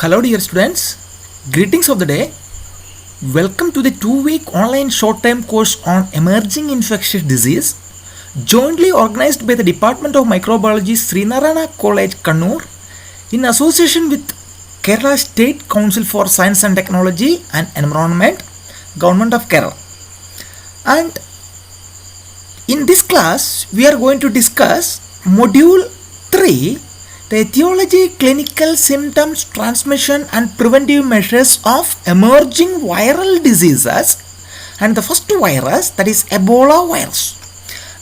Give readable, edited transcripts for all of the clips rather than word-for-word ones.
Hello, dear students. Greetings of the day. Welcome to the 2-week online short-term course on emerging infectious disease, jointly organized by the Department of Microbiology, Srinarayana College, Kannur, in association with Kerala State Council for Science and Technology and Environment, Government of Kerala. And in this class, we are going to discuss Module 3, the etiology, clinical symptoms, transmission and preventive measures of emerging viral diseases, and the first virus, that is Ebola virus.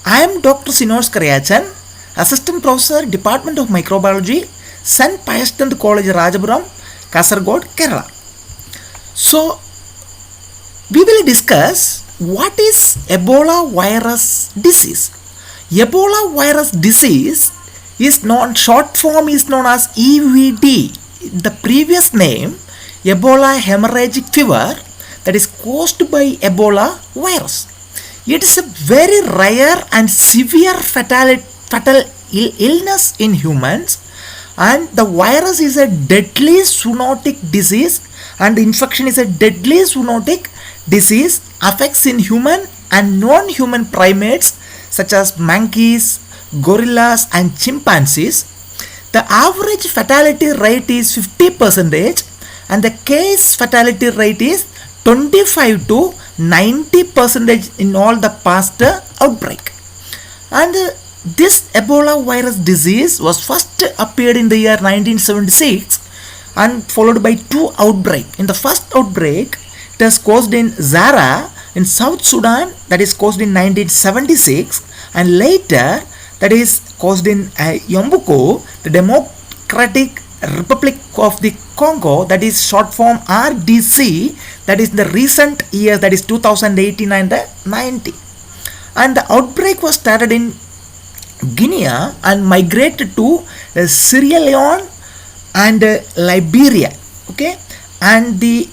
I am Dr. Sinos Kariyachan, Assistant Professor, Department of Microbiology, St. Pius X College, Rajapuram, Kasaragod, Kerala. So, we will discuss what is Ebola virus disease. Ebola virus disease is known, short form is known as EVD. The previous name, Ebola hemorrhagic fever, that is caused by Ebola virus. It is a very rare and severe fatal illness in humans, and the virus is a deadly zoonotic disease, and infection is a deadly zoonotic disease, affects in human and non-human primates such as monkeys, gorillas and chimpanzees. The average fatality rate is 50% and the case fatality rate is 25 to 90% in all the past outbreak. And this Ebola virus disease was first appeared in the year 1976 and followed by two outbreaks. In the first outbreak, it was caused in Zara in South Sudan, that is caused in 1976, and later that is caused in Yambuco, the Democratic Republic of the Congo, that is short form RDC, that is the recent years, that is 2018 and 90. And the outbreak was started in Guinea and migrated to Sierra Leone and Liberia. Okay, and the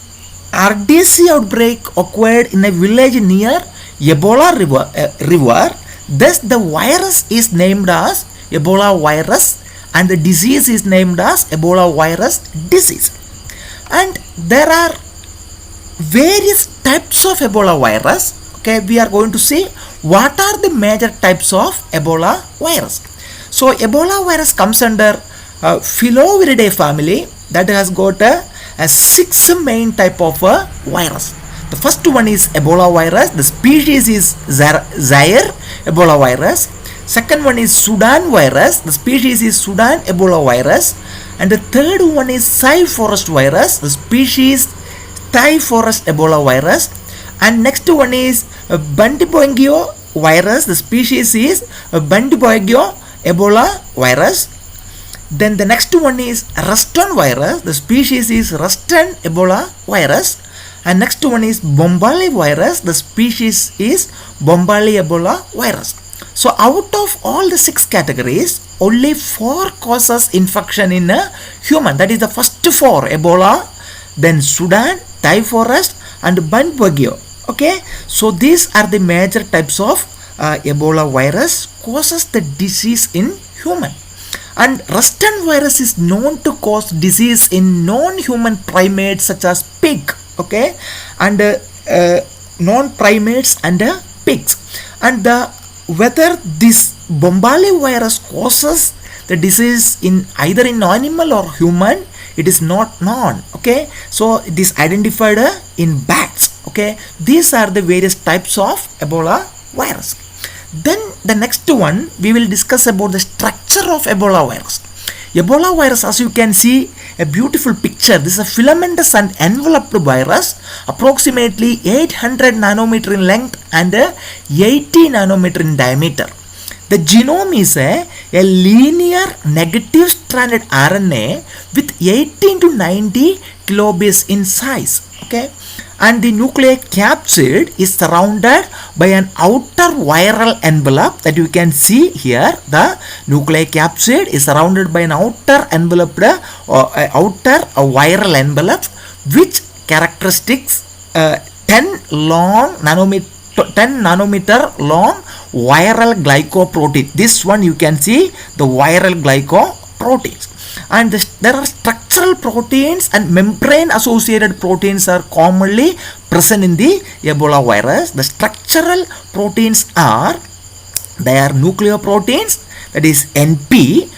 RDC outbreak occurred in a village near Ebola river. Thus, the virus is named as Ebola virus and the disease is named as Ebola virus disease. And there are various types of Ebola virus. Okay, we are going to see what are the major types of Ebola virus. So, Ebola virus comes under Filoviridae family that has got a 6 main type of virus. The first one is Ebola virus. The species is Zaire Ebola virus. Second one is Sudan virus. The species is Sudan Ebola virus. And the third one is Thai forest virus. The species Thai forest Ebola virus. And next one is Bundibugyo virus. The species is Bundibugyo Ebola virus. Then the next one is Ruston virus. The species is Ruston Ebola virus. And next one is Bombali virus. The species is Bombali Ebola virus. So out of all the 6 categories, only 4 causes infection in a human. That is the first 4: Ebola, then Sudan, Thai forest and Bundibugyo. Okay, so these are the major types of Ebola virus causes the disease in human. And Ruston virus is known to cause disease in non-human primates such as pig. Okay, and non-primates and pigs. And whether this Bombali virus causes the disease in either in animal or human, it is not known. Okay, so it is identified in bats. Okay, these are the various types of Ebola virus. Then the next one, we will discuss about the structure of Ebola virus. Ebola virus, as you can see a beautiful picture, this is a filamentous and enveloped virus, approximately 800 nanometer in length and 80 nanometer in diameter. The genome is a linear negative stranded RNA with 18 to 90 kilobase in size. Okay, and the nucleic capsid is surrounded by an outer viral envelope that you can see here. The nucleic capsid is surrounded by an outer envelope, outer viral envelope, which characteristics 10 nanometer long viral glycoprotein. This one you can see the viral proteins. And there are structural proteins and membrane associated proteins are commonly present in the Ebola virus. The structural proteins are, they are nucleoproteins, that is NP,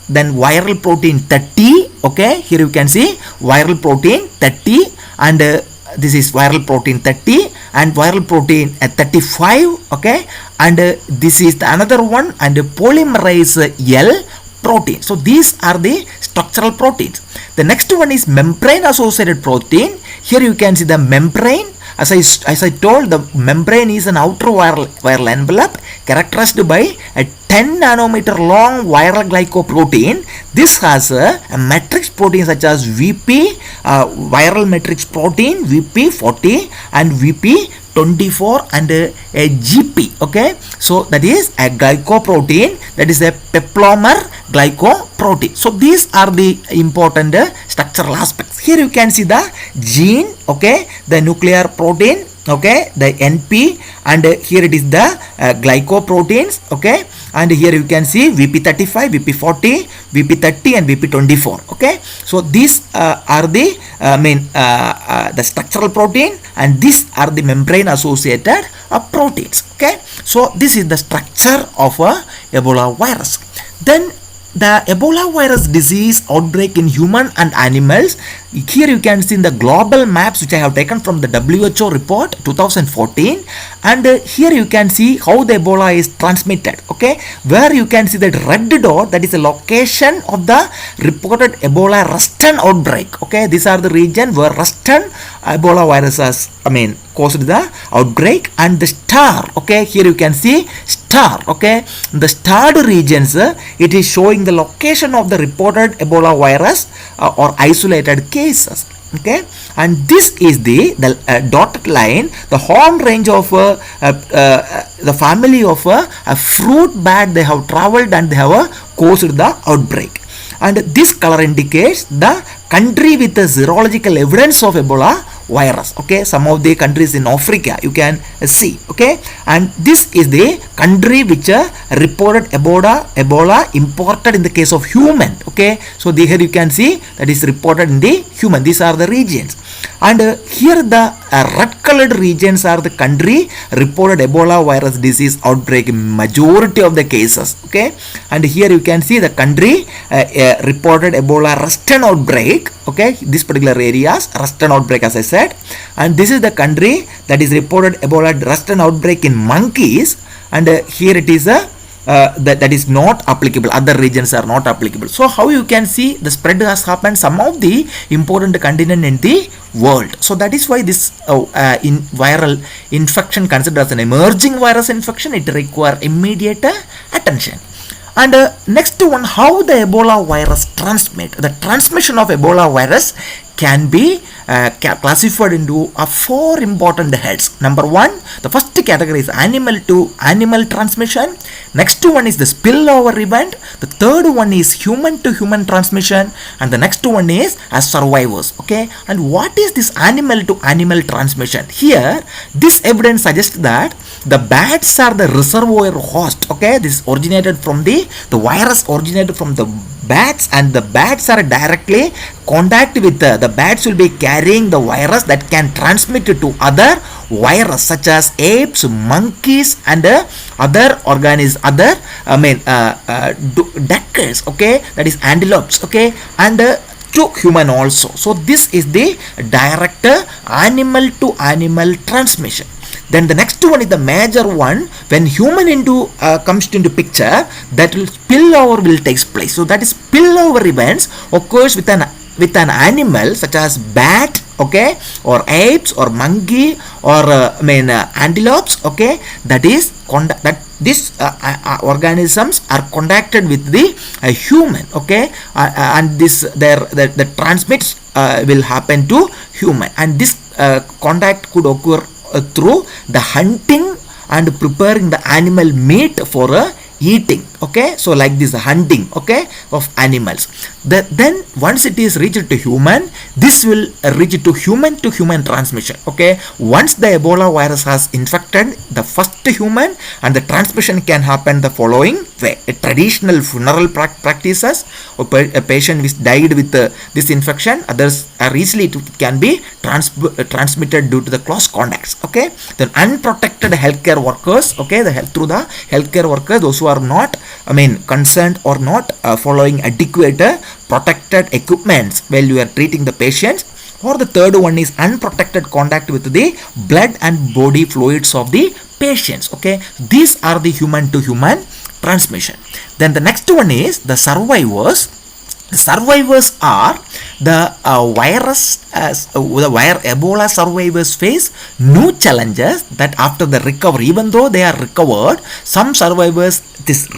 then viral protein 30. Okay, here you can see viral protein 30, and this is viral protein 30 and viral protein 35. Okay, and this is the another one, and polymerase L protein. So these are the structural proteins. The next one is membrane associated protein. Here you can see the membrane. As I told, the membrane is an outer viral envelope characterized by a 10 nanometer long viral glycoprotein. This has a matrix protein such as VP, viral matrix protein VP40 and VP24 and a GP. Okay, so that is a glycoprotein, that is a peplomer glycoprotein. So these are the important structural aspects. Here you can see the gene, okay, the nuclear protein, okay, the NP, and here it is the glycoproteins, okay, and here you can see VP35, VP40, VP30 and VP24. Okay, so these are the the structural protein, and these are the membrane associated proteins. Okay, so this is the structure of a Ebola virus. Then the Ebola virus disease outbreak in human and animals. Here you can see in the global maps which I have taken from the WHO report 2014, and here you can see how the Ebola is transmitted. Okay, where you can see that red dot, that is the location of the reported Ebola Ruston outbreak. Okay, these are the region where Ruston Ebola virus has caused the outbreak, and the star, okay, here you can see star, okay, the starred regions, it is showing the location of the reported Ebola virus or isolated cases. Okay, and this is the dotted line, the home range of the family of a fruit bat they have traveled and they have caused the outbreak. And this color indicates the country with the serological evidence of Ebola virus. Okay, some of the countries in Africa you can see. Okay, and this is the country which reported Ebola imported in the case of human. Okay, so here you can see that is reported in the human. These are the regions, and here the red colored regions are the country reported Ebola virus disease outbreak in majority of the cases. Okay, and here you can see the country reported Ebola Ruston outbreak. Okay, this particular areas Ruston outbreak, as I said, and this is the country that is reported Ebola Ruston outbreak in monkeys, and here it is that is not applicable. Other regions are not applicable. So how you can see the spread has happened some of the important continent in the world. So that is why this in viral infection considered as an emerging virus infection, it require immediate attention. And next one, how the Ebola virus transmit. The transmission of Ebola virus can be classified into 4 important heads. Number 1, the first category is animal to animal transmission. Next one is the spillover event. The third one is human to human transmission, and the next one is as survivors. Okay, and what is this animal to animal transmission? Here this evidence suggests that the bats are the reservoir host. Okay, this originated from the virus originated from the bats, and the bats are directly contact with the bats will be carrying the virus that can transmit to other virus such as apes, monkeys and other organisms, other duckers, okay, that is antelopes, okay, and to human also. So this is the direct animal to animal transmission. Then the next one is the major one. When human comes into picture, that will spillover will takes place. So that is spillover events occurs with an animal such as bat, okay, or apes or monkey or antelopes, okay, that is these organisms are contacted with the human, okay, and this the transmits will happen to human, and this contact could occur through the hunting and preparing the animal meat for eating, okay, so like this hunting, okay, of animals. Then once it is reached to human, this will reach to human transmission, okay. Once the Ebola virus has infected the first human, and the transmission can happen the following way: a traditional funeral practices, a patient which died with this infection, others are easily can be transmitted due to the close contacts, okay. Then unprotected healthcare workers, okay, through the healthcare workers, those who are not, concerned or not following adequate protected equipments while you are treating the patients. Or the third one is unprotected contact with the blood and body fluids of the patients, okay. These are the human to human transmission. Then the next one is the survivors. Survivors are the Ebola survivors face new challenges that after the recovery, even though they are recovered, some survivors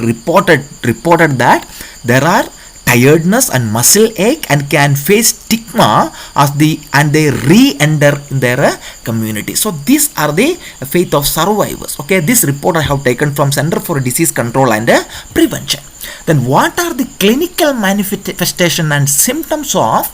reported that there are tiredness and muscle ache and can face stigma and they re-enter in their community. So these are the fate of survivors, okay. This report I have taken from Center for Disease Control and Prevention. Then what are the clinical manifestation and symptoms of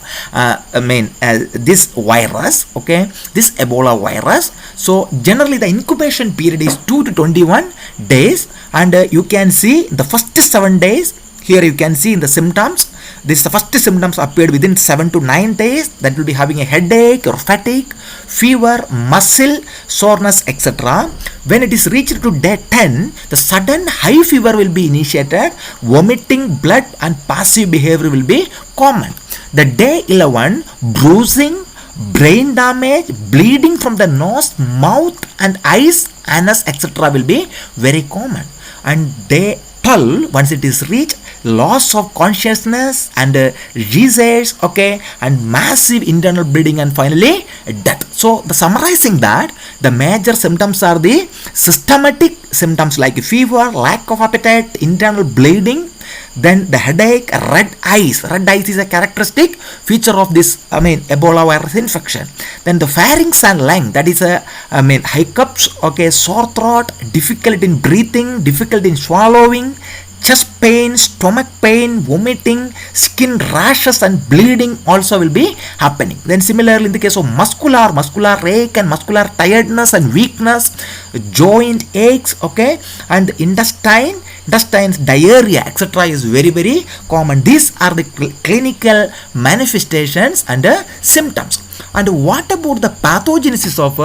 this virus, okay, this Ebola virus? So generally the incubation period is 2 to 21 days, and you can see the first 7 days. Here you can see in the symptoms, the first symptoms appeared within 7 to 9 days. That will be having a headache or fatigue, fever, muscle soreness, etc. When it is reached to day 10, the sudden high fever will be initiated, vomiting, blood and passive behavior will be common. The day 11, bruising, brain damage, bleeding from the nose, mouth and eyes, anus, etc. will be very common. And day 12, once it is reached, loss of consciousness and seizures, okay, and massive internal bleeding, and finally death. So the summarizing that, the major symptoms are the systematic symptoms like fever, lack of appetite, internal bleeding, then the headache, red eyes. Red eyes is a characteristic feature of this Ebola virus infection. Then the pharynx and lung, that is hiccups, okay, sore throat, difficulty in breathing, difficulty in swallowing, chest pain, stomach pain, vomiting, skin rashes and bleeding also will be happening. Then similarly in the case of muscular ache and muscular tiredness and weakness, joint aches, okay, and intestines, diarrhea, etc. is very, very common. These are the clinical manifestations and symptoms. And what about the pathogenesis of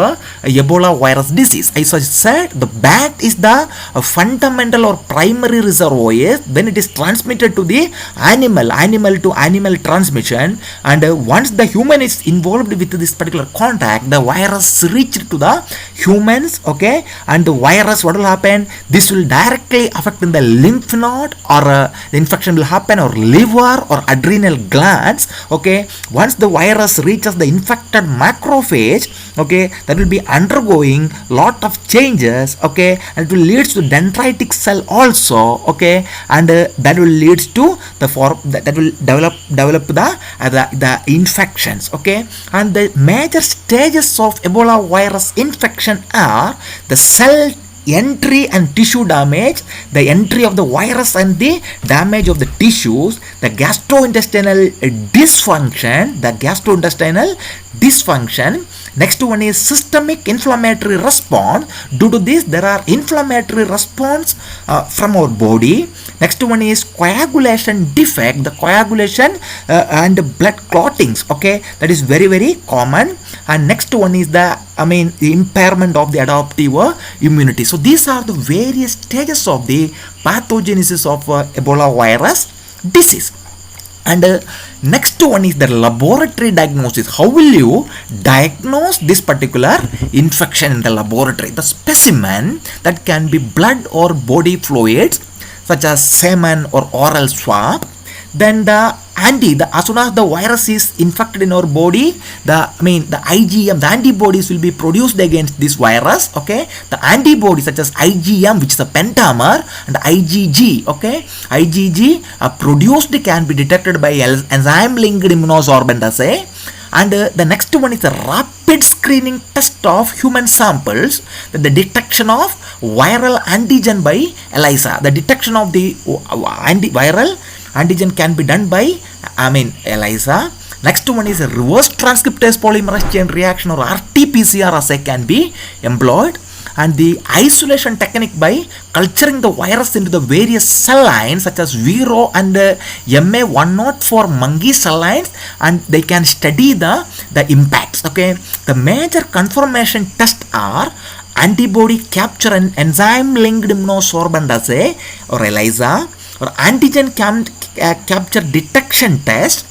Ebola virus disease? As I said, the bat is the fundamental or primary reservoir when it is transmitted to the animal to animal transmission. And once the human is involved with this particular contact, the virus reached to the humans, okay, and the virus, what will happen? This will directly affect in the lymph node, or the infection will happen, or liver or adrenal glands, okay. Once the virus reaches the infected macrophage, okay, that will be undergoing lot of changes, okay, and it will lead to dendritic cell also, okay, and that will lead to that will develop the infections, okay. And the major stages of Ebola virus infection are the cell entry and tissue damage, the entry of the virus and the damage of the tissues, the gastrointestinal dysfunction. Next one is systemic inflammatory response. Due to this, there are inflammatory response from our body. Next one is coagulation defect, the coagulation and blood clottings, okay, that is very, very common. And next one is the impairment of the adaptive immunity. So these are the various stages of the pathogenesis of Ebola virus disease. And next one is the laboratory diagnosis. How will you diagnose this particular infection in the laboratory? The specimen that can be blood or body fluids such as semen or oral swab. Then as soon as the virus is infected in our body, the IgM, the antibodies will be produced against this virus, okay. The antibodies such as IgM, which is a pentamer, and IgG, okay, IgG produced can be detected by enzyme linked immunosorbent assay. And the next one is the rapid rapid screening test of human samples, the detection of viral antigen by ELISA. The detection of the viral antigen can be done by ELISA. Next one is a reverse transcriptase polymerase chain reaction, or RT-PCR assay can be employed, and the isolation technique by culturing the virus into the various cell lines such as Vero and MA104 monkey cell lines, and they can study the impacts. Okay, the major confirmation tests are antibody capture and enzyme linked immunosorbent assay, or ELISA, or antigen capture detection test.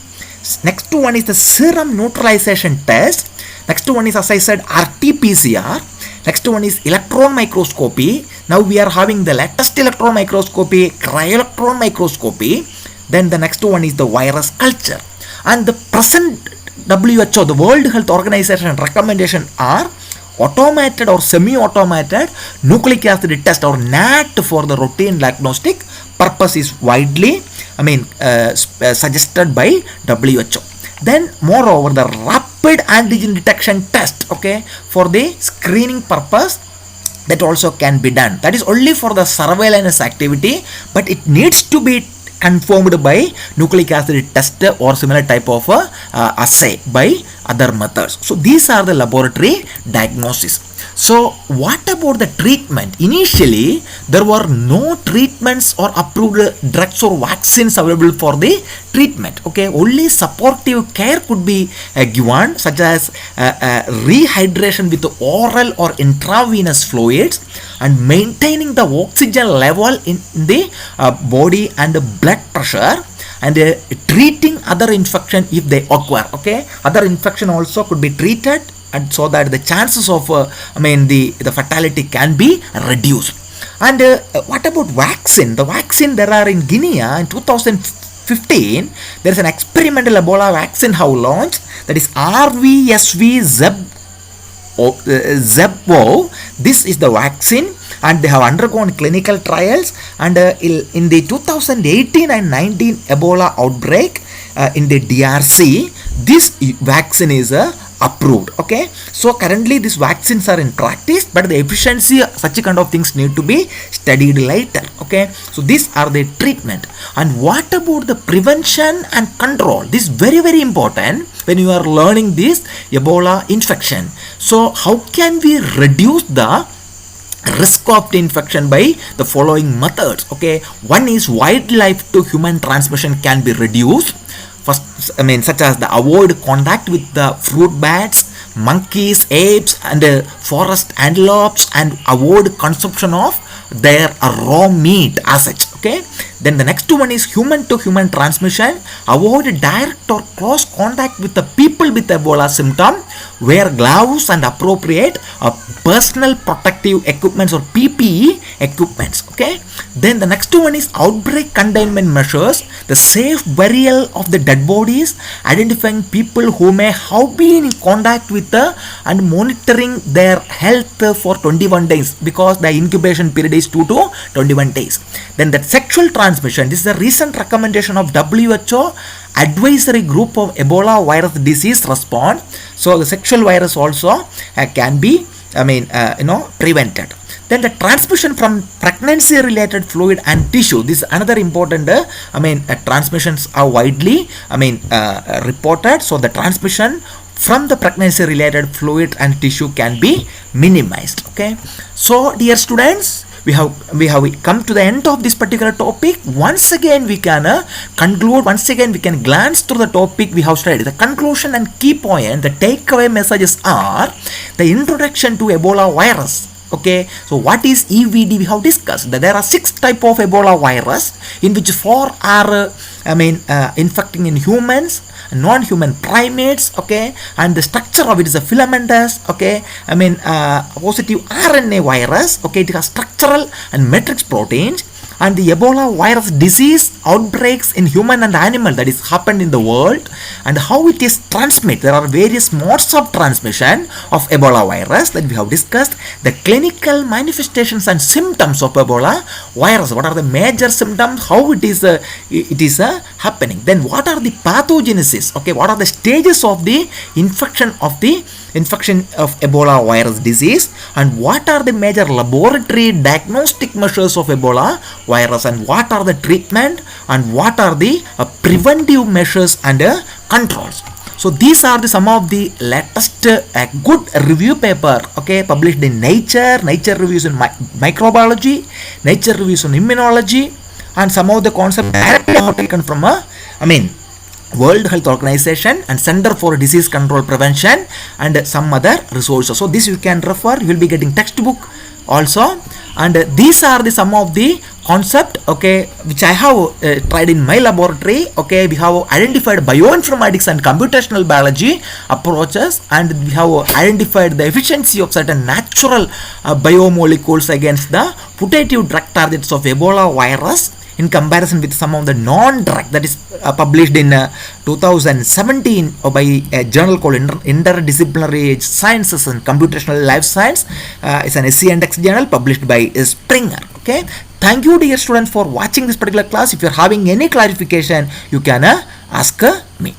Next one is the serum neutralization test. Next one is, as I said, RT-PCR. Next one is electron microscopy. Now we are having the latest electron microscopy, cryo-electron microscopy. Then the next one is the virus culture. And the present WHO, the World Health Organization recommendation are automated or semi-automated nucleic acid test, or NAT, for the routine diagnostic purpose is widely suggested by WHO. Then moreover, the rapid antigen detection test, okay, for the screening purpose, that also can be done. That is only for the surveillance activity, but it needs to be confirmed by nucleic acid test or similar type of assay by other methods. So these are the laboratory diagnosis. So what about the treatment? Initially, there were no treatments or approved drugs or vaccines available for the treatment. Okay, only supportive care could be given, such as rehydration with oral or intravenous fluids, and maintaining the oxygen level in the body and the blood pressure, and treating other infection if they occur. Okay, other infection also could be treated, and so that the chances of the fatality can be reduced. And what about vaccine? The vaccine, there are in Guinea in 2015, there is an experimental Ebola vaccine have launched, that is RVSV ZEBO. This is the vaccine, and they have undergone clinical trials, and in the 2018 and 19 Ebola outbreak in the DRC, this vaccine is approved. Okay, so currently these vaccines are in practice, but the efficiency, such kind of things need to be studied later. Okay, so these are the treatment. And what about the prevention and control? This is very, very important when you are learning this Ebola infection. So how can we reduce the risk of the infection? By the following methods. Okay, one is wildlife to human transmission can be reduced. First, such as the avoid contact with the fruit bats, monkeys, apes, and forest antelopes, and avoid consumption of their raw meat as such. Okay, then the next one is human to human transmission. Avoid direct or close contact with the people with Ebola symptom. Wear gloves and appropriate personal protective equipments, or PPE equipments. Okay, then the next one is outbreak containment measures. The safe burial of the dead bodies, identifying people who may have been in contact with and monitoring their health for 21 days, because the incubation period is 2 to 21 days. Then the sexual transmission. This is a recent recommendation of WHO advisory group of Ebola virus disease response. So the sexual virus also can be prevented. Then the transmission from pregnancy related fluid and tissue. This is another important transmissions are widely reported. So the transmission from the pregnancy related fluid and tissue can be minimized. Okay, so dear students, we have come to the end of this particular topic. Once again we can conclude, once again we can glance through the topic we have studied. The conclusion and key point, the takeaway messages are the introduction to Ebola virus. Okay, so what is EVD? We have discussed that there are 6 type of Ebola virus, in which 4 are infecting in humans, non-human primates. Okay, and the structure of it is a filamentous, positive RNA virus. Okay, it has structural and matrix proteins. And the Ebola virus disease outbreaks in human and animal, that is happened in the world, and how it is transmitted. There are various modes of transmission of Ebola virus that we have discussed. The clinical manifestations and symptoms of Ebola virus. What are the major symptoms? How it is happening? Then what are the pathogenesis? Okay, what are the stages of the infection of the infection of Ebola virus disease, and what are the major laboratory diagnostic measures of Ebola virus, and what are the treatment, and what are the preventive measures and controls. So these are some of the latest good review paper, okay, published in Nature reviews in microbiology, Nature reviews in immunology, and some of the concepts directly taken from World Health Organization and Center for Disease Control Prevention and some other resources. So this you can refer. You will be getting textbook also, and these are some of the concept, okay, which I have tried in my laboratory. Okay, we have identified bioinformatics and computational biology approaches, and we have identified the efficiency of certain natural biomolecules against the putative drug targets of Ebola virus in comparison with some of the non-drug that is published in 2017 by a journal called Interdisciplinary Sciences and Computational Life Science. It's an SC Index journal published by Springer. Okay, thank you dear students for watching this particular class. If you're having any clarification, you can ask me.